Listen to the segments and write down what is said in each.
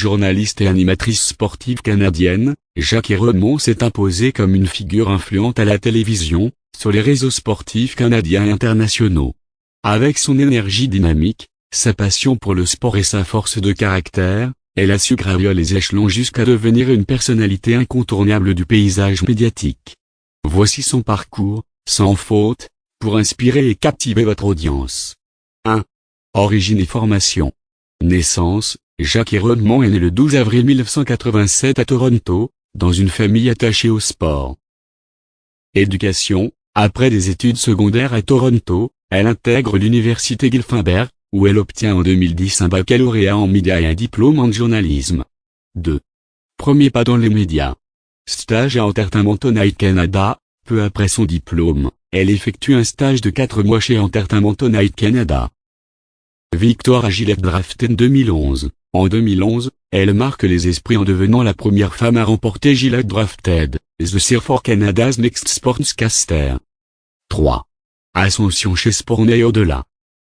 journaliste et animatrice sportive canadienne, Jackie Rodmond s'est imposée comme une figure influente à la télévision, sur les réseaux sportifs canadiens et internationaux. Avec son énergie dynamique, sa passion pour le sport et sa force de caractère, elle a su gravir les échelons jusqu'à devenir une personnalité incontournable du paysage médiatique. Voici son parcours, sans faute, pour inspirer et captiver votre audience. 1. Origine et formation. Naissance, Jackie Rodmond est né le 12 avril 1987 à Toronto, dans une famille attachée au sport. Éducation. Après des études secondaires à Toronto, elle intègre l'université Guelph, où elle obtient en 2010 un baccalauréat en médias et un diplôme en journalisme. 2. Premier pas dans les médias. Stage à Entertainment Tonight Canada. Peu après son diplôme, elle effectue un stage de 4 mois chez Entertainment Tonight Canada. Victoire à Gillette Drafted 2011. En 2011, elle marque les esprits en devenant la première femme à remporter Gillette Drafted, The Search for Canada's Next Sportscaster. 3. Ascension chez Sportnet et au-delà.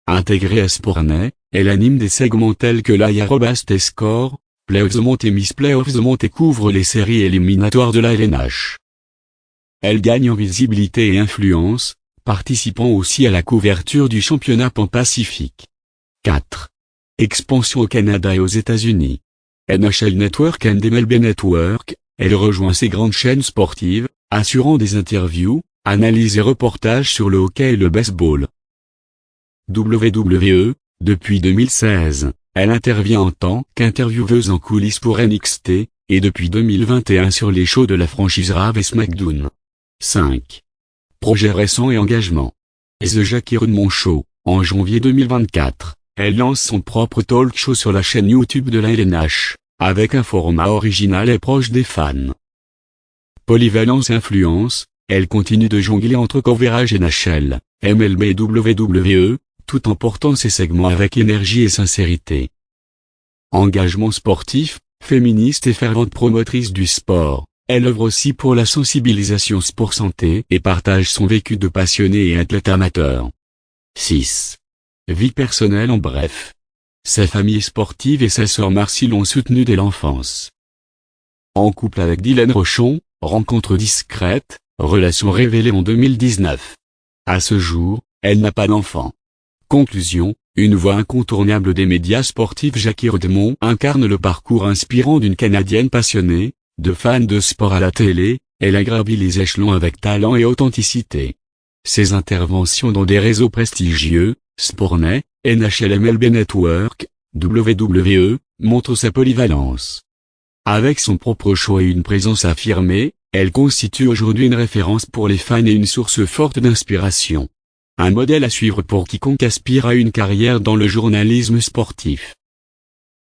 Intégrée à Sportnet, elle anime des segments tels que l'Aya Robust Score, Play of the Month et Miss Play of the Month et couvre les séries éliminatoires de la LNH. Elle gagne en visibilité et influence, participant aussi à la couverture du championnat Pan-Pacifique. 4. Expansion au Canada et aux États-Unis. NHL Network and MLB Network, elle rejoint ces grandes chaînes sportives, assurant des interviews, analyses et reportages sur le hockey et le baseball. WWE, depuis 2016, elle intervient en tant qu'intervieweuse en coulisses pour NXT, et depuis 2021 sur les shows de la franchise Raw et SmackDown. 5. Projet récent et engagement. The Jackie Rodmond Show. En janvier 2024, elle lance son propre talk show sur la chaîne YouTube de la LNH, avec un format original et proche des fans. Polyvalence et influence, elle continue de jongler entre coverage NHL, MLB et WWE, tout en portant ses segments avec énergie et sincérité. Engagement sportif, féministe et fervente promotrice du sport, elle œuvre aussi pour la sensibilisation sport santé et partage son vécu de passionnée et athlète amateur. 6. Vie personnelle en bref. Sa famille sportive et sa sœur Marcy l'ont soutenue dès l'enfance. En couple avec Dylan Rochon, rencontre discrète, relation révélée en 2019. À ce jour, elle n'a pas d'enfant. Conclusion, une voix incontournable des médias sportifs. Jackie Rodmond incarne le parcours inspirant d'une Canadienne passionnée, de fan de sport à la télé, elle a gravi les échelons avec talent et authenticité. Ses interventions dans des réseaux prestigieux, Sportnet, NHL MLB Network, WWE, montrent sa polyvalence. Avec son propre choix et une présence affirmée, elle constitue aujourd'hui une référence pour les fans et une source forte d'inspiration. Un modèle à suivre pour quiconque aspire à une carrière dans le journalisme sportif.